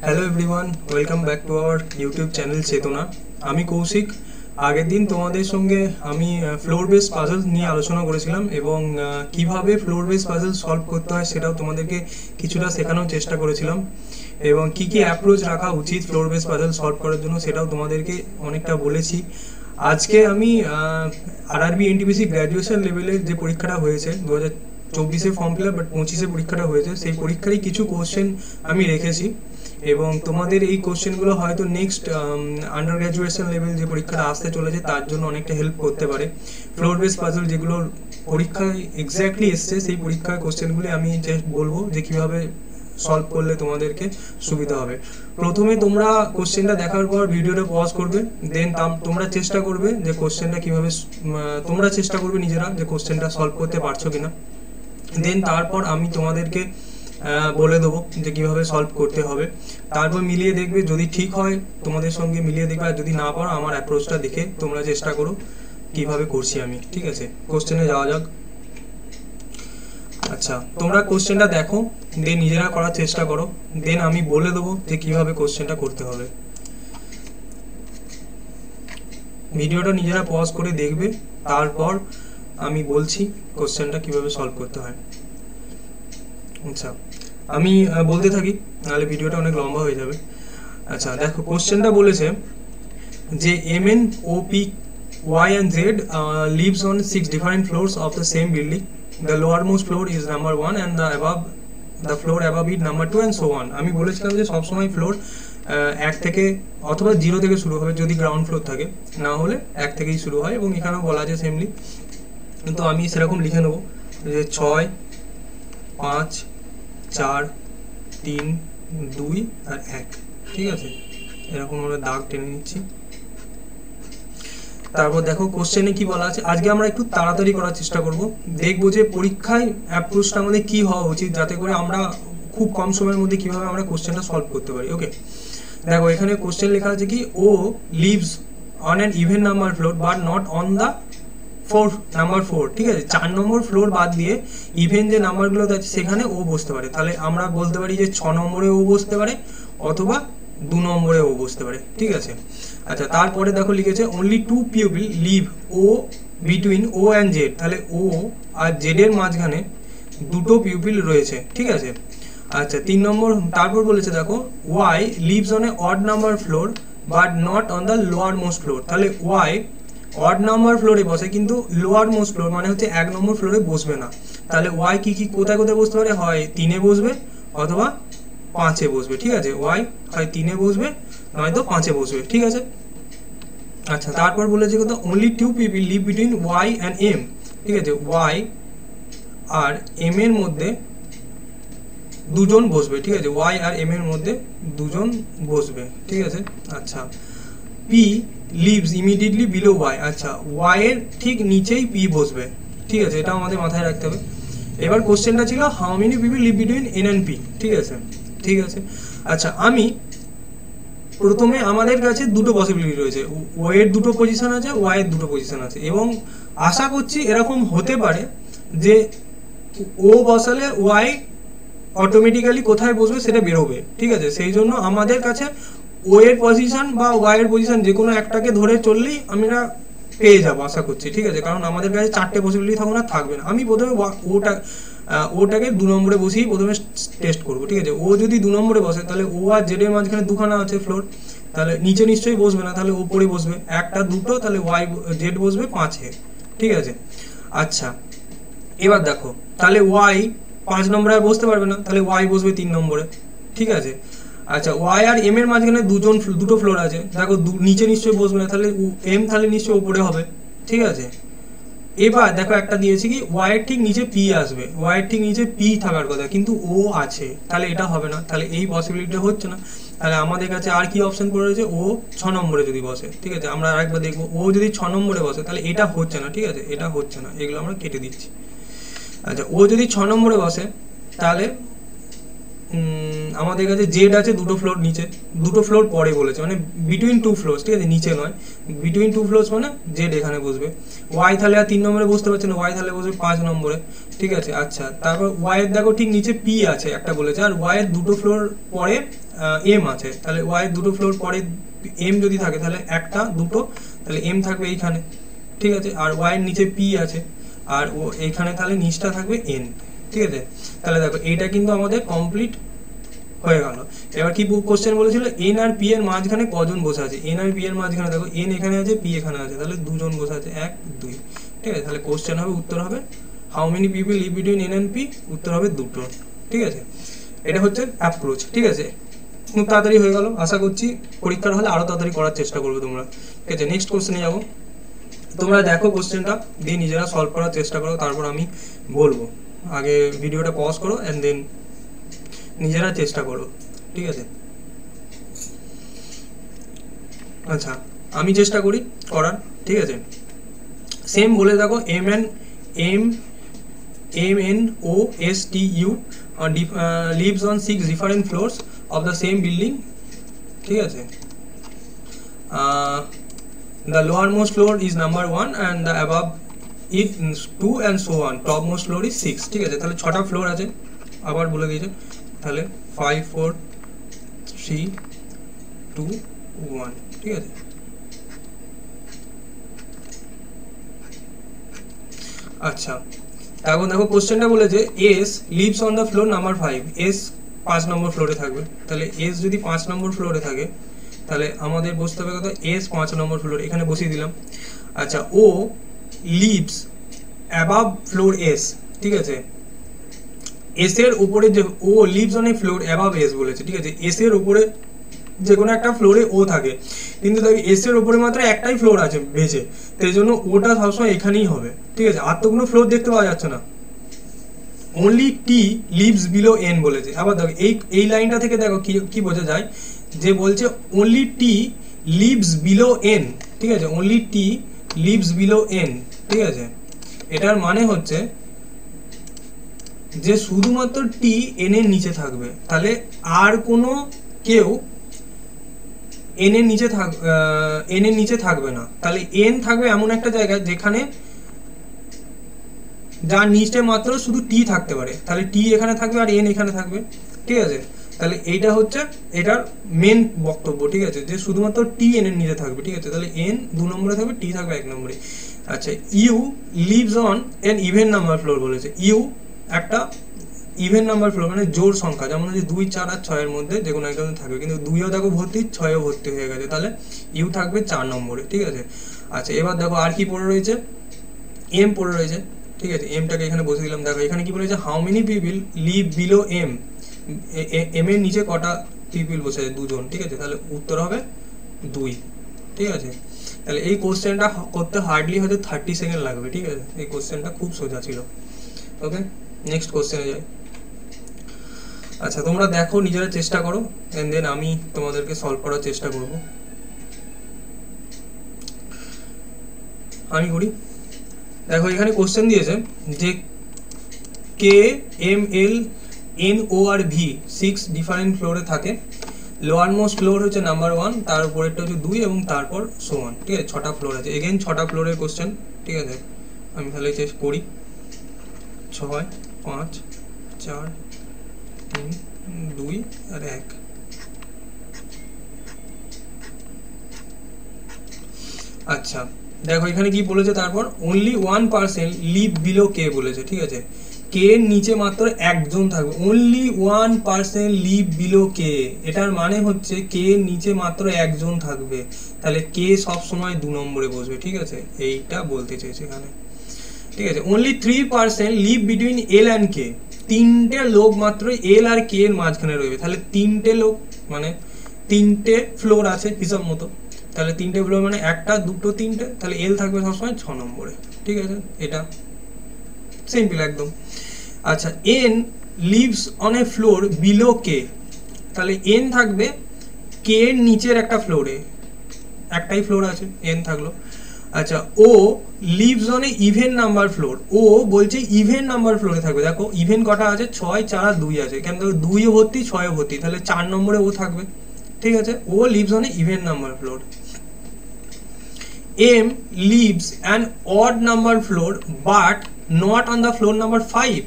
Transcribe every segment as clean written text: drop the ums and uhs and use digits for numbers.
Hello everyone, welcome back to our YouTube channel চেতনা। আমি কৌশিক। আগের দিন তোমাদের সঙ্গে আমি ফ্লোর বেস পাজল নিয়ে আলোচনা করেছিলাম এবং কিভাবে ফ্লোর বেস পাজল সলভ করতে হয় সেটাও তোমাদেরকে কিছুটা শেখানোর চেষ্টা করেছিলাম এবং কি কি অ্যাপ্রোচ রাখা উচিত ফ্লোর বেস পাজল সলভ করার জন্য সেটাও তোমাদেরকে অনেকটা বলেছি। আজকে আমি আরআরবি এনটিপিসি গ্র্যাজুয়েশন লেভেলের যে পরীক্ষাটা হয়েছে 2024-এ ফর্ম ফিল আপ, বাট 25-এ পরীক্ষাটা হয়েছে, সেই পরীক্ষারই কিছু কোশ্চেন আমি রেখেছি এবং তোমাদের এই কোশ্চেনগুলো হয়তো নেক্সট আন্ডার গ্র্যাজুয়েশন লেভেল যে পরীক্ষাটা আসতে চলেছে তার জন্য অনেকটা হেল্প করতে পারে। ফ্লোর বেস পাজল যেগুলো পরীক্ষায় এক্স্যাক্টলি এসছে সেই পরীক্ষার কোশ্চেনগুলি আমি জাস্ট বলবো যে কীভাবে সলভ করলে তোমাদেরকে সুবিধা হবে। প্রথমে তোমরা কোশ্চেনটা দেখার পর ভিডিওটা পজ করবে, দেন তোমরা চেষ্টা করবে যে কোশ্চেনটা কীভাবে তোমরা চেষ্টা করবে নিজেরা যে কোশ্চেনটা সলভ করতে পারছো কিনা। দেন তারপর আমি তোমাদেরকে বলে দেবো যে কীভাবে সলভ করতে হবে। তারপর মিলিয়ে দেখবে, যদি ঠিক হয় তোমাদের সঙ্গে মিলিয়ে দেখবে, আর যদি না পারো আমার অ্যাপ্রোচটা দেখে তোমরা চেষ্টা করো কীভাবে করছি আমি। ঠিক আছে, কোশ্চেনে যাওয়া যাক। আচ্ছা, তোমরা কোশ্চেনটা দেখো, দেন নিজেরা করার চেষ্টা করো, দেন আমি বলে দেবো যে কীভাবে কোশ্চেনটা করতে হবে। ভিডিওটা নিজেরা পজ করে দেখবে, তারপর আমি বলছি কোশ্চেনটা কীভাবে সলভ করতে হয়। আচ্ছা, আমি বলতে থাকি, নাহলে ভিডিওটা অনেক লম্বা হয়ে যাবে। আচ্ছা দেখো, কোশ্চেনটা বলেছে যে MN OP Y and Z lives on 6 different floors of the same building. The lowermost floor is number 1 and the floor above it number 2 and so on. আমি বলেছিলাম যে সবসময় ফ্লোর 1 থেকে অথবা 0 থেকে শুরু হবে যদি গ্রাউন্ড ফ্লোর থাকে, না হলে 1 থেকেই শুরু হয়, এবং এখানেও বলা আছে সেমলি। কিন্তু আমি সেরকম লিখে নেবো যে 6, 5, 4, 3, 2 আর 1। ঠিক আছে, এরকম আমরা দাগ টেনে নিচ্ছি। তারপর দেখো কোশ্চেনে কি বলা আছে। আজকে আমরা একটু তাড়াতাড়ি করার চেষ্টা করব, দেখবো যে পরীক্ষায় অ্যাপ্রোচটা আমাদের কি হওয়া উচিত, যাতে করে আমরা খুব কম সময়ের মধ্যে কিভাবে আমরা কোশ্চেনটা সলভ করতে পারি। ওকে, দেখো এখানে কোশ্চেন লেখা আছে কি, O lives on an even number floor but not on the number 4। ঠিক আছে, 4 নম্বর ফ্লোর বাদ দিয়ে ইভেন যে নাম্বারগুলো আছে সেখানে ও বসতে পারে। তাহলে আমরা বলতে পারি যে 6 নম্বরে ও বসতে পারে অথবা 2 নম্বরে ও বসতে পারে। ঠিক আছে, আচ্ছা তারপরে দেখো লিখেছে only 2 people live O between O and Z. তাহলে ও আর জেড এর মাঝখানে 2টো পিপল রয়েছে। ঠিক আছে, আচ্ছা 3 নম্বর তারপর বলেছে দেখো Y lives on a odd number floor but not on the lower most floor. তাহলে ওয়াই অড নাম্বার ফ্লোরে বসে কিন্তু লোয়ার মোস্ট ফ্লোর মানে হচ্ছে 1 নম্বর ফ্লোরে বসবে না। তাহলে ওয়াই কি কোথায় কোথায় বসতে পারে, হয় 3-এ বসবে অথবা 5-এ বসবে। ঠিক আছে, ওয়াই হয় 3-এ বসবে নয়তো 5-এ বসবে। ঠিক আছে, আচ্ছা তারপর বলেছে কত, only 2 people live between Y and M. ঠিক আছে, ওয়াই আর এম এর মধ্যে 2 জন বসবে। ঠিক আছে, ওয়াই আর এম এর মধ্যে 2 জন বসবে। ঠিক আছে, আচ্ছা P lives immediately below Y. আচ্ছা ওয়াই এর ঠিক নিচেই পি বসবে। ঠিক আছে, এটা আমাদের মাথায় রাখতে হবে। এবার কোশ্চেনটা ছিল how many people live between N and P. ঠিক আছে, ঠিক আছে, আচ্ছা আমি প্রথমে আমাদের কাছে 2টো পসিবিলিটি রয়েছে, ও এর 2টো পজিশন আছে, ওয়াই এর 2টো পজিশন আছে, এবং আশা করছি এরকম হতে পারে যে ও বসালে ওয়াই অটোমেটিক্যালি কোথায় বসবে সেটা বেরোবে। ঠিক আছে, সেই জন্য আমাদের কাছে ও এর পজিশন বা ওয়াই এর পজিশন যে কোনো একটাকে ধরে চললেই আমরা পেয়ে যাবো আশা করছি। ঠিক আছে, কারণ আমাদের কাছে 4টে পসিবিলিটি থাকবে না। আমি প্রথমে ওটাকে 2 নম্বরে বসেই প্রথমে টেস্ট করবো। ঠিক আছে, ও যদি 2 নম্বরে বসে তাহলে ও আর জেড এর মাঝখানে 2খানা আছে ফ্লোর, তাহলে নিচে নিশ্চয়ই বসবে না, তাহলে ওপরে বসবে 1টা 2টো, তাহলে ওয়াই জেড বসবে 5-এ। ঠিক আছে, আচ্ছা এবার দেখো তাহলে ওয়াই 5 নম্বরে আর বসতে পারবে না, তাহলে ওয়াই বসবে 3 নম্বরে। ঠিক আছে, আচ্ছা ওয়াই আর এম এর মাঝখানে 2টো ফ্লোর আছে, দেখো নিচে নিশ্চয়ই বসবে না, তাহলে এম তাহলে নিশ্চয়ই ওপরে হবে। ঠিক আছে, এবার দেখো একটা দিয়েছি কি ওয়াই এর ঠিক নিচে পি আসবে, ওয়াই এর ঠিক নিচে পি থাকার কথা কিন্তু ও আছে, তাহলে এটা হবে না, তাহলে এই পসিবিলিটি হচ্ছে না। তাহলে আমাদের কাছে আর কি অপশন পড়ে রয়েছে, ও 6 নম্বরে যদি বসে। ঠিক আছে, আমরা আরেকবার দেখবো, ও যদি 6 নম্বরে বসে তাহলে এটা হচ্ছে না। ঠিক আছে, এটা হচ্ছে না, এগুলো আমরা কেটে দিচ্ছি। আচ্ছা ও যদি 6 নম্বরে বসে তাহলে আমাদের কাছে জেড আছে দুটো ফ্লোর নিচে, দুটো ফ্লোর পরে বলেছে, মানে বিটুইন টু ফ্লোরস, ঠিক আছে, নিচে নয়, বিটুইন টু ফ্লোরস মানে জেড এখানে বসবে। ওয়াই তাহলে আর 3 নম্বরে বসতে পারছে না, ওয়াই তাহলে বসবে 5 নম্বরে, ঠিক আছে। আচ্ছা, তারপর ওয়াই এর দেখো ঠিক নিচে পি আছে একটা বলেছে, আর ওয়াই এর দুটো ফ্লোর পরে এম আছে, তাহলে ওয়াই এর দুটো ফ্লোর পরে এম যদি থাকে তাহলে একটা দুটো, তাহলে এম থাকবে এইখানে, ঠিক আছে, আর ওয়াই এর নিচে পি আছে, আর ও এইখানে তাহলে নিচটা থাকবে এন, ঠিক আছে। তাহলে দেখো এইটা কিন্তু আমাদের কমপ্লিট হয়ে গেল। এবার কি কোশ্চেন বলেছিল, এন আর পি এর মাঝখানে কজন বসে আছে, এন আর পি এর মাঝখানে দেখো এন এখানে আছে, পি এখানে আছে, তাহলে দুজন বসে আছে, 1 2, ঠিক আছে। তাহলে কোশ্চেন হবে, উত্তর হবে how many people live between N and P, উত্তর হবে দুটো, ঠিক আছে। এটা হচ্ছে অ্যাপ্রোচ, ঠিক আছে, খুব তাড়াতাড়ি হয়ে গেল। আশা করছি পরীক্ষার হলে আরো তাড়াতাড়ি করার চেষ্টা করবে তোমরা, ঠিক আছে। নেক্সট কোশ্চেনে যাবো, তোমরা দেখো কোশ্চেনটা দিয়ে নিজেরা সলভ করার চেষ্টা করো, তারপর আমি বলবো। আগে ভিডিওটা পজ করো এন্ড দেন নিজেরা চেষ্টা করো, ঠিক আছে। আচ্ছা, আমি চেষ্টা করি করার, ঠিক আছে। সেম বলে দেখো MNOSTU lives on 6 different floors of the same building, ঠিক আছে। The lowermost floor is number 1 and the above it 2 and so on, topmost floor is 6, ঠিক আছে। তাহলে 6টা ফ্লোর আছে, আবার বলে দিয়েছে, তাহলে 5 4 3 2 1, ঠিক আছে। আচ্ছা, এখন দেখো কোশ্চেনটা বলেছে S leaves on the floor number 5, S 5 নম্বর ফ্লোরে থাকবে, তাহলে এস যদি 5 নম্বর ফ্লোরে থাকে তাহলে আমাদের বসতে হবে কত, এস 5 নম্বর ফ্লোরে, এখানে বসিয়ে দিলাম। আচ্ছা, O lives above floor S, ঠিক আছে, এস এর উপরে যে O lives on a floor above S বলেছে, ঠিক আছে। এস এর উপরে যে কোনো একটা ফ্লোরে ও থাকে, কিন্তু দেখো এস এর উপরে মাত্র একটাই ফ্লোর আছে বেঁচে, তো এই জন্য ওটা সবসময় এখানেই হবে, ঠিক আছে। আর তো কোনো ফ্লোর দেখতে পাওয়া যাচ্ছে না। অনলি টি লিভস বিলো এন বলেছে। আবার দেখো এই লাইনটা থেকে দেখো কি বোঝা যায়, যে বলছে অনলি টি লিভস বিলো এন, ঠিক আছে, অনলি টি লিভস বিলো এন, ঠিক আছে। এটার মানে হচ্ছে যে শুধুমাত্র টি এন এর নিচে থাকবে, তাহলে আর কোনো কেউ এন এর নিচে থাকবে না, তাহলে এন থাকবে এমন একটা জায়গায় যেখানে যার নিচে মাত্র শুধু টি থাকতে পারে, তাহলে টি এখানে থাকবে আর এন এখানে থাকবে, ঠিক আছে। তাহলে এইটা হচ্ছে এটার মেন বক্তব্য, ঠিক আছে, যে শুধুমাত্র টি এন এর নিচে থাকবে, ঠিক আছে। তাহলে এন 2 নম্বরে থাকবে, টি থাকবে 1 নম্বরে। আচ্ছা, U lives on an even number floor বলেছে। ইউ একটা ইভেন নাম্বার ফ্লোর মানে জোড় সংখ্যা, যেমন হচ্ছে 2 4 আর 6 এর মধ্যে যে কোনো একটা থাকবে, কিন্তু 2ও দেখো ভর্তি, 6ও ভর্তি হয়ে গেছে, তাহলে ইউ থাকবে 4 নম্বরে, ঠিক আছে। আচ্ছা, এবার দেখো আর কি পড়ে রয়েছে, এম পড়ে রয়েছে, ঠিক আছে। এমটাকে এখানে বসে দিলাম। দেখো এখানে কি বলেছে, how many people live below M, M এর নিচে কটা পিপল বসে আছে, 2 জন, ঠিক আছে। তাহলে উত্তর হবে 2, ঠিক আছে। তাহলে এই কোশ্চেনটা করতে হার্ডলি হয়তো 30 সেকেন্ড লাগবে, ঠিক আছে। এই কোশ্চেনটা খুব সোজা ছিল। ওকে, নেক্সট কোশ্চেনে যাই। আচ্ছা, তোমরা দেখো নিজেরা চেষ্টা করো এন্ড দেন আমি তোমাদেরকে সলভ করার চেষ্টা করব। আমি করি। দেখো এখানে কোশ্চেন দিয়েছে যে K M L N O R V 6 different ফ্লোরে থাকে, লোয়ার মোস্ট ফ্লোর হচ্ছে নাম্বার 1, তার উপরেরটা হচ্ছে 2 এবং তারপর সো অন, ঠিক আছে। 6টা ফ্লোর আছে, এগেইন 6টা ফ্লোরের কোশ্চেন, ঠিক আছে। আমি তাহলে চেষ্টা করি। 6 5 4 3 2 আর 1। আচ্ছা, দেখো এখানে কি বলেছে, তারপর অনলি 1% লিভ বিলো কে বলেছে, ঠিক আছে। কে এর নিচে মাত্র একজন থাকবে, অনলি 1% লিভ বিলো কে, এটার মানে হচ্ছে কে এর নিচে মাত্র একজন থাকবে, তাহলে কে সব সময় 2 নম্বরে বসবে, ঠিক আছে। এইটা বলতে চেয়েছে এখানে, ঠিক আছে। Only 3% live between L and K, 3টে লোক মাত্র এল আর কে এর মাঝখানে রয়েছে, তাহলে 3টে লোক মানে 3টে ফ্লোর আছে হিসাব মতো, তাহলে 3টে ফ্লোর মানে 1টা 2টো 3টে, তাহলে এল থাকবে সবসময় 6 নম্বরে, ঠিক আছে। এটা সিম্পল একদম। আচ্ছা, N lives on a floor below K, তাহলে এন থাকবে কে এর নিচের একটা ফ্লোরে, একটাই ফ্লোর আছে, এন থাকলো। আচ্ছা, O lives on an even number floor, O বলছে ইভেন নাম্বার ফ্লোরে থাকবে। দেখো ইভেন কটা আছে, 6, 4 আর 2 আছে, কেন 2ও ভর্তি 6ও ভর্তি, তাহলে 4 নম্বরে ও থাকবে। ঠিক আছে, O lives on an even number floor. M lives an odd number floor but not on the floor number 5।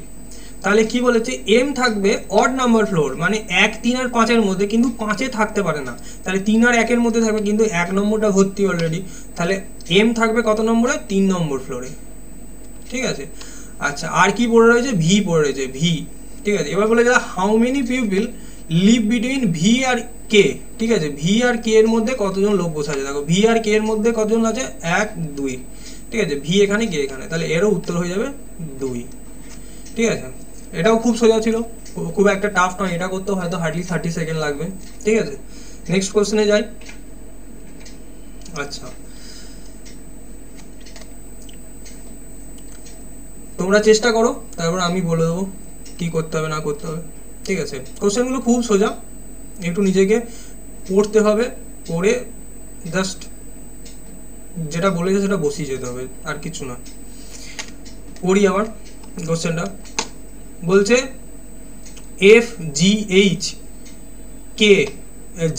তাহলে কি বলেছে, এম থাকবে অড নাম্বার ফ্লোর, মানে 1, 3 আর 5 এর মধ্যে, কিন্তু 5-এ থাকতে পারে না। তাহলে 3 আর 1 এর মধ্যে থাকবে, কিন্তু 1 নম্বরটা ভর্তি অলরেডি। তাহলে এম থাকবে কত নম্বরে, 3 নম্বর ফ্লোরে। ঠিক আছে, আচ্ছা আর কি পড়ে রয়েছে, ভি পড়ে রয়েছে, ভি। ঠিক আছে, এবার বলে যারা how many people live between V আর কে। ঠিক আছে, ভি আর কে এর মধ্যে কতজন লোক বসে আছে, দেখো ভি আর কে এর মধ্যে কতজন আছে, 1, 2। ঠিক আছে, ভি এখানে কে এখানে, তাহলে এরও উত্তর হয়ে যাবে 2। ঠিক আছে, এটাও খুব সোজা ছিল, খুব একটা টাফ নয়, এটা করতে হয়তো হার্ডলি 30 সেকেন্ড লাগবে। ঠিক আছে, নেক্সট কোশ্চেনে যাই। আচ্ছা, তোমরা চেষ্টা করো, তারপর আমি বলে দেবো কি করতে হবে না করতে হবে। ঠিক আছে, কোশ্চেনগুলো খুব সোজা, একটু নিজেকে পড়তে হবে, পড়ে জাস্ট যেটা বলেছে সেটা বসিয়ে যেতে হবে, আর কিছু না। পড়ি আবার কোশ্চেনটা। বলছে F G H K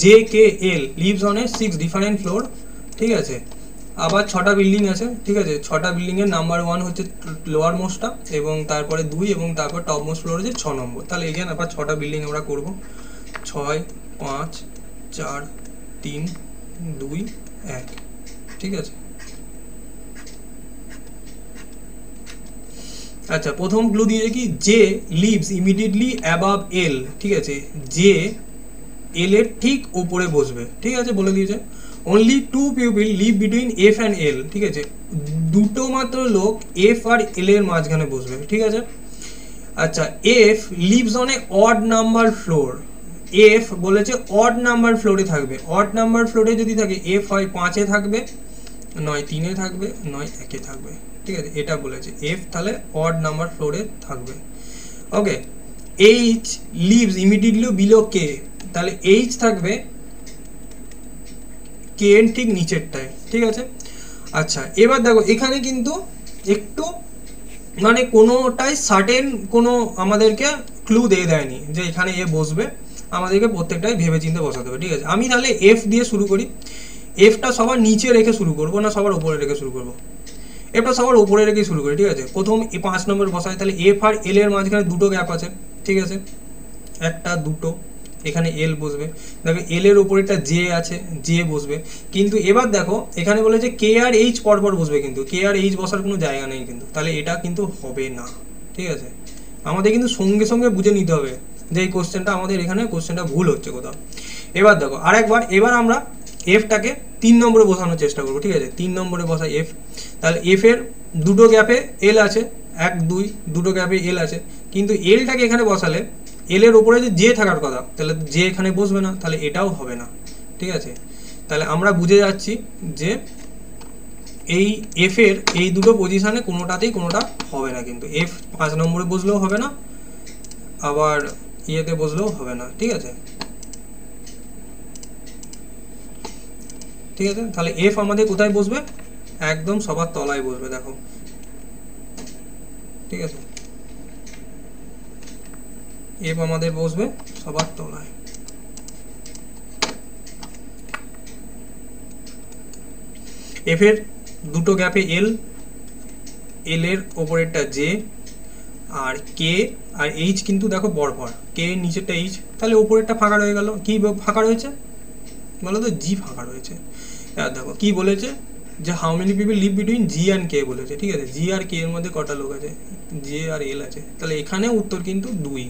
J K L leaves on a 6 different floor. ঠিক আছে, আবার 6টা বিল্ডিং আছে। ঠিক আছে, 6টা বিল্ডিংয়ের নাম্বার 1 হচ্ছে লোয়ার মোস্টটা, এবং তারপরে 2, এবং তারপর টপ মোস্ট ফ্লোর হচ্ছে 6 নম্বর। তাহলে এখানে আবার 6টা বিল্ডিং আমরা করব, 6, 5, 4, 3, 2, 1। ঠিক আছে, আচ্ছা প্রথম ক্লু দিয়েছে কি, জে লিভস ইমিডিয়েটলি অ্যাবাভ এল। ঠিক আছে, জে এল এর ঠিক উপরে বসবে। ঠিক আছে, বলে দিয়েছে only 2 people live between F and L. ঠিক আছে, দুটো মাত্র লোক এফ আর এল এর মাঝখানে বসবে। ঠিক আছে, আচ্ছা F lives on a odd number floor. F বলেছে অড নাম্বার ফ্লোরে থাকবে। অড নাম্বার ফ্লোরে যদি থাকে, এফ হয় 5-এ থাকবে, নয় 3-এ থাকবে, নয় 1-এ থাকবে। ঠিক আছে, এটা বলেছে এফ তাহলে অড নাম্বার ফ্লোরে থাকবে। ওকে, H leaves immediately below K, তাহলে এইচ থাকবে কে এর ঠিক নিচেরটায়। ঠিক আছে, আচ্ছা এবার দেখো এখানে কিন্তু একটু মানে কোনোটাই সার্টেন কোনো আমাদেরকে ক্লু দিয়ে দেয়নি যে এখানে এ বসবে, আমাদেরকে প্রত্যেকটাই ভেবে চিন্তে বসাতে হবে। ঠিক আছে, আমি তাহলে এফ দিয়ে শুরু করি। এফটা সবার নিচে রেখে শুরু করবো না সবার উপরে রেখে শুরু করবো, এফটা সবার উপরে রেখে শুরু করি। ঠিক আছে, প্রথম 5 নম্বর বসাই, তাহলে এফ আর এল এর মাঝখানে 2টো গ্যাপ আছে। ঠিক আছে, 1টা 2টো, এখানে এল বসবে। দেখো এল এর উপরে একটা জে আছে, জে বসবে। কিন্তু এবার দেখো এখানে বলেছে কে আর এইচ পরপর বসবে, কিন্তু কে আর এইচ বসার কোনো জায়গা নেই কিন্তু, তাহলে এটা কিন্তু হবে না। ঠিক আছে, আমাদের কিন্তু সঙ্গে সঙ্গে বুঝে নিতে হবে যে এই কোশ্চেনটা আমাদের এখানে কোশ্চেনটা ভুল হচ্ছে কোথাও। এবার দেখো আরেকবার, এবার আমরা এফটাকে 3 নম্বরে বসানোর চেষ্টা করবো। ঠিক আছে, 3 নম্বরে বসাই এফ, তাহলে এফ এর 2টো গ্যাপে এল আছে, 1, 2, 2টো গ্যাপে এল আছে, কিন্তু এলটাকে এখানে বসালে এল এর উপরে যে জে থাকার কথা, তাহলে জে এখানে বসবে না, তাহলে এটাও হবে না। ঠিক আছে, তাহলে আমরা বুঝে যাচ্ছি যে এই এফ এর এই দুটো পজিশনে কোনোটাতেই কোনোটা হবে না, কিন্তু এফ 5 নম্বরে বসলেও হবে না, আবার ইয়েতে বসলেও হবে না। ঠিক আছে, ঠিক আছে, তাহলে এফ আমাদের কোথায় বসবে, একদম সবার তলায় বসবে। দেখো ঠিক আছে, এফ আমাদের বসবে সবার তলায়। এফ এর 2টো গ্যাপে এল, এল এর ওপরেরটা জে, আর কে আর এইচ কিন্তু দেখো বড়, কে এর নিচেরটা এইচ, তাহলে ওপরেরটা ফাঁকা রয়ে গেল। কি ফাঁকা রয়েছে বলো তো, জি ফাঁকা রয়েছে। আর দেখো কি বলেছে যে how many people live between G and K বলেছে। ঠিক আছে, জি আর কে এর মধ্যে কটা লোক আছে, জে আর এল আছে, তাহলে এখানে উত্তর কিন্তু 2।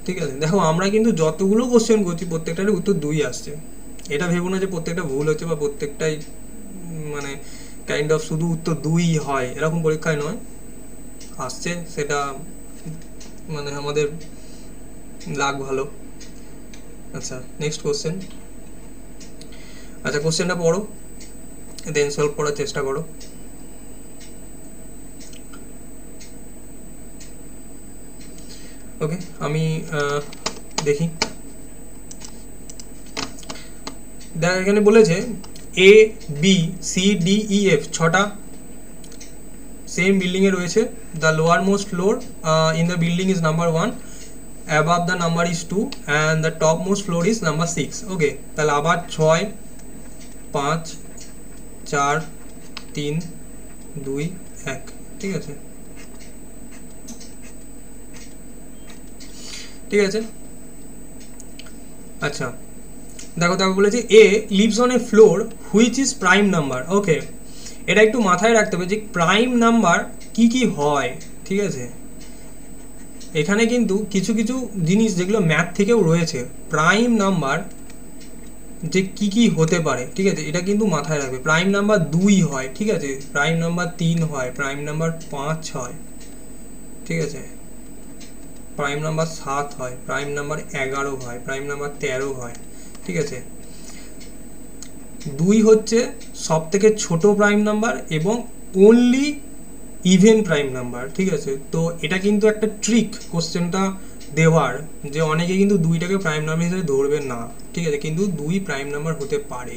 ঠিক আছে, দেখো আমরা কিন্তু যতগুলো কোশ্চেন করছি প্রত্যেকটারই উত্তর 2 আসছে। এটা ভেবো না যে প্রত্যেকটা ভুল হচ্ছে বা প্রত্যেকটাই মানে কাইন্ড অফ শুধু উত্তর 2 হয়, এরকম পরীক্ষায় নয়, আসছে সেটা মানে আমাদের লাগ ভালো। আচ্ছা নেক্সট কোশ্চেন। আচ্ছা কোশ্চেনটা পড়ো, দেন সলভ করার চেষ্টা করো। ওকে, আমি দেখি। দেখ এখানে বলেছে A B C D E F ছটা সেম বিল্ডিংয়ে রয়েছে। The lower most floor in the building is number 1, above the number is 2 and the top most floor is number 6. ওকে, তাহলে আবার 6 5 4 3 2 1, ঠিক আছে ঠিক আছে। আচ্ছা দেখো তারপর বলেছে A lives on a floor which is prime number. Okay, এটা একটু মাথায় রাখতে হবে যে প্রাইম নাম্বার কি কি হয়, ঠিক আছে। এখানে কিন্তু কিছু কিছু জিনিস যেগুলো ম্যাথ থেকেও রয়েছে, প্রাইম নাম্বার যে কি কি হতে পারে, ঠিক আছে, এটা কিন্তু মাথায় রাখবে। প্রাইম নাম্বার 2 হয়, ঠিক আছে, প্রাইম নাম্বার 3 হয়, প্রাইম নাম্বার 5 হয়, ঠিক আছে, প্রাইম নাম্বার 7 হয়, প্রাইম নাম্বার 11 হয়, প্রাইম নাম্বার 13 হয়, ঠিক আছে। 2 হচ্ছে সব থেকে ছোট প্রাইম নাম্বার এবং অনলি ইভেন প্রাইম নাম্বার, ঠিক আছে। তো এটা কিন্তু একটা ট্রিক কোশ্চেনটা দেওয়ার, যে অনেকে কিন্তু 2টাকে প্রাইম নাম্বার হিসেবে ধরবে না, ঠিক আছে, কিন্তু 2 প্রাইম নাম্বার হতে পারে।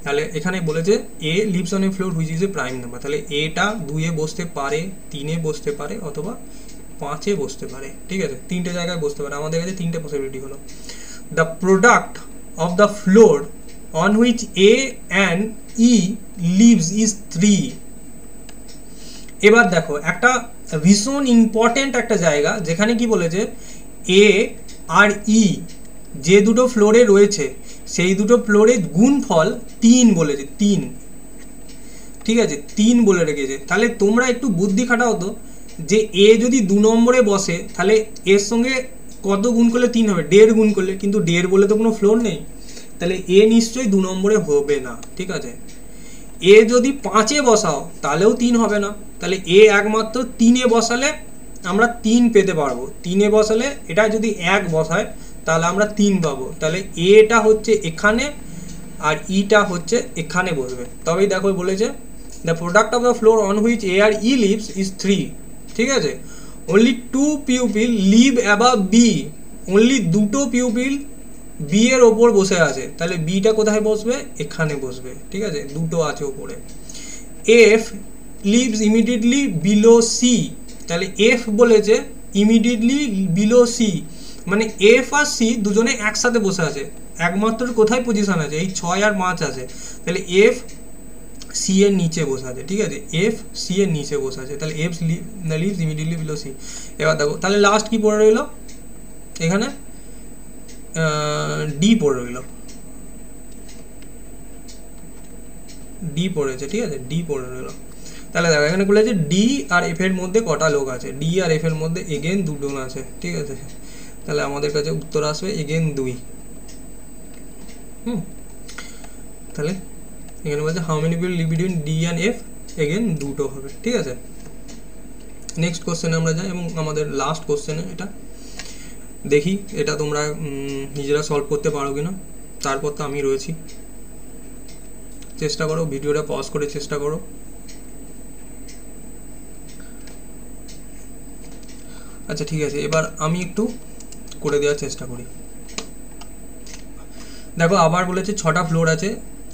তাহলে এখানে বলেছে A lives on a floor which is a prime number, তাহলে এটা 2-এ বসতে পারে, 3-এ বসতে পারে অথবা 5-এ বসতে পারে, ঠিক আছে, 3টে জায়গায় বসতে পারে। আমাদের কাছে 3টে পসিবিলিটি হলো। The product of the floor on which A and E lives is 3। এবার দেখো একটা ভীষণ ইম্পর্টেন্ট একটা জায়গা, যেখানে কি বলেছে এ আর ই যে দুটো ফ্লোরে রয়েছে সেই দুটো ফ্লোরের গুণফল 3 বলেছে, 3, ঠিক আছে, 3 বলে রেখেছে। তাহলে তোমরা একটু বুদ্ধি খাটাও তো, যে এ যদি 2 নম্বরে বসে তাহলে এর সঙ্গে কত গুণ করলে 3 হবে, 1.5 গুণ করলে, কিন্তু 1.5 বলে তো কোনো ফ্লোর নেই, তাহলে এ নিশ্চয়ই 2 নম্বরে হবে না, ঠিক আছে। এ যদি 5-এ বসাও তাহলেও 3 হবে না, তাহলে এ একমাত্র 3-এ বসালে আমরা 3 পেতে পারবো। 3-এ বসালে এটা যদি 1 বসায় তাহলে আমরা 3 পাবো, তাহলে এটা হচ্ছে এখানে আর ইটা হচ্ছে এখানে বসবে। তবেই দেখো বলেছে the product of the floor on which A আর ই লিভস ইজ 3, ঠিক আছে। Only 2 pupil live above B, only 2টো পিউপিল বি এর ওপর বসে আছে, তাহলে বিটা কোথায় বসবে, এখানে বসবে, ঠিক আছে, 2টো আছে ওপরে। F lives immediately below C, তাহলে এফ বলেছে ইমিডিয়েটলি বিলো সি, মানে এফ আর সি দুজনে একসাথে বসে আছে, একমাত্র কোথায় পজিশন আছে, এই 6 আর 5 আছে, তাহলে এফ সি এর নিচে বসে আছে, ঠিক আছে, এফ সি এর নিচে বসে আছে, তাহলে F lives immediately below C. এবার দেখো তাহলে লাস্ট কি পড়ে রইল, এখানে ডি পড়ে রইল, ডি পড়েছে, ঠিক আছে, ডি পড়ে রইল। তাহলে দেখো এখানে বলেছে ডি আর এফ এর মধ্যে কটা লোক আছে, ডি আর এফ এর মধ্যে এগেন 2 জন আছে, ঠিক আছে, তাহলে আমাদের কাছে উত্তর আসবে এগেন 2। তাহলে এখানে বলছে how many people live between D and F, again 2টো হবে, ঠিক আছে। নেক্সট কোশ্চেনে আমরা যাই এবং আমাদের লাস্ট কোশ্চেনে এটা দেখি, এটা তোমরা নিজেরা সলভ করতে পারো কিনা, তারপর তো আমি রয়েছি, চেষ্টা করো, ভিডিওটা পজ করে চেষ্টা করো। আচ্ছা ঠিক আছে, এবার আমি একটু করে দেওয়ার চেষ্টা করি। দেখো আবার বলেছে 6টা ফ্লোর আছে,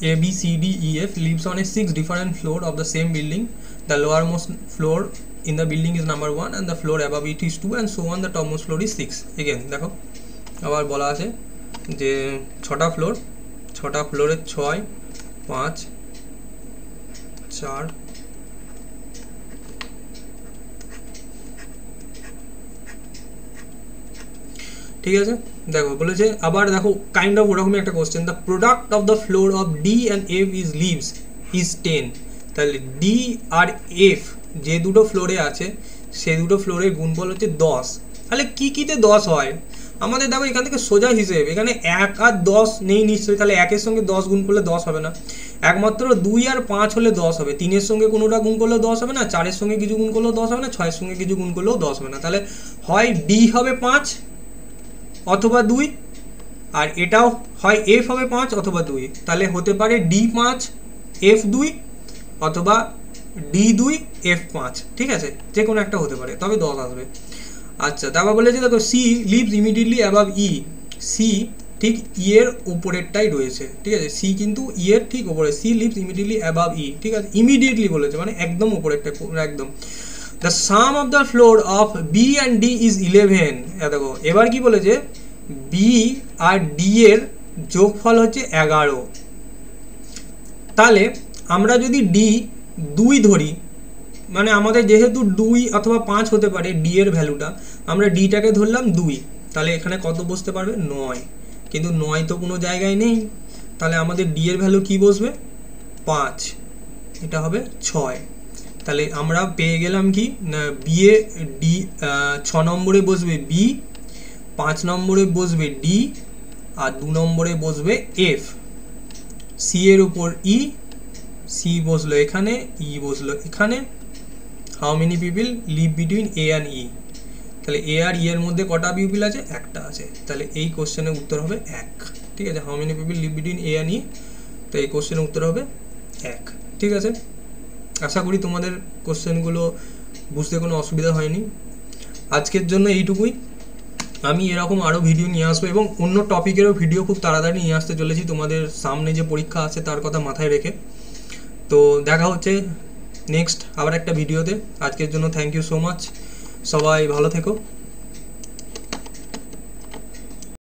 A B C D E F lives on a 6 different floor of the same building, the lower most floor in the building is number 1 and the floor above it is 2 and so on, the topmost floor is 6. again দেখো আবার বলা আছে যে 6টা floor, 6টা ফ্লোরে 6 5 4 ঠিক আছে। দেখো বলেছে আবার দেখো কাইন্ড অফ ওরকমই একটা question, the product of the floor of D and F is lives is 10, তাহলে ডি আর এফ যে দুটো ফ্লোরে আছে সেই দুটো ফ্লোরের গুণফল হচ্ছে 10। তাহলে কি কিতে 10 হয় আমাদের, দেখো এখান থেকে সোজা হিসেব, এখানে 1 আর 10 নেই নিশ্চয়ই, তাহলে 1-এর সঙ্গে 10 গুণ করলে 10 হবে না, একমাত্র 2 আর 5 হলে 10 হবে, 3-এর সঙ্গে কোনোটা গুণ করলেও 10 হবে না, 4-এর সঙ্গে কিছু গুণ করলেও 10 হবে না, 6-এর সঙ্গে কিছু গুণ করলেও 10 হবে না, তাহলে হয় ডি হবে 5 অথবা 2, আর এটাও হয় এফ হবে 5 অথবা 2, তাহলে হতে পারে ডি 5 এফ 2 অথবা ডি 2 এফ 5, ঠিক আছে, যে কোনো একটা হতে পারে, তবে 10 আসবে। আচ্ছা তারপর বলেছে দেখো সি লিভস ইমিডিয়েটলি অ্যাবাভ ই, সি ঠিক ই এর উপরেরটাই রয়েছে, ঠিক আছে। সি কিন্তু ই এর ঠিক উপরে, C lives immediately above E, ঠিক আছে। ইমিডিয়েটলি বলেছে মানে একদম উপরেরটা, একদম। The sum of the floor of B and D is 11। দেখো এবার কি বলেছে, বি আর ডি এর যোগফল হচ্ছে 11। তাহলে আমরা যদি ডি 2 ধরি, মানে আমাদের যেহেতু 2 অথবা 5 হতে পারে ডি এর ভ্যালুটা, আমরা ডিটাকে ধরলাম 2, তাহলে এখানে কত বসতে পারবে 9, কিন্তু 9 তো কোনো জায়গায় নেই, তাহলে আমাদের ডি এর ভ্যালু কি বসবে 5, এটা হবে 6। তাহলে আমরা পেয়ে গেলাম কি না, বি এ ডি 6 নম্বরে বসবে বি, 5 নম্বরে বসবে ডি, আর 2 নম্বরে বসবে এফ। সি এর উপর ই, সি বসলো এখানে, ই বসলো এখানে। How many people live between A and E, তাহলে এ আর ই এর মধ্যে কটা পিপল আছে, একটা আছে, তাহলে এই কোশ্চেনের উত্তর হবে 1, ঠিক আছে। How many people live between A and E, তো এই কোশ্চেনের উত্তর হবে 1, ঠিক আছে। আশা করি তোমাদের কোশ্চেনগুলো বুঝতে কোনো অসুবিধা হয়নি। আজকের জন্য এইটুকুই। আমি এরকম আরও ভিডিও নিয়ে আসবো এবং অন্য টপিকেরও ভিডিও খুব তাড়াতাড়ি নিয়ে আসতে চলেছি, তোমাদের সামনে যে পরীক্ষা আছে তার কথা মাথায় রেখে। তো দেখা হচ্ছে নেক্সট আবার একটা ভিডিওতে। আজকের জন্য থ্যাংক ইউ সো মাচ, সবাই ভালো থেকো।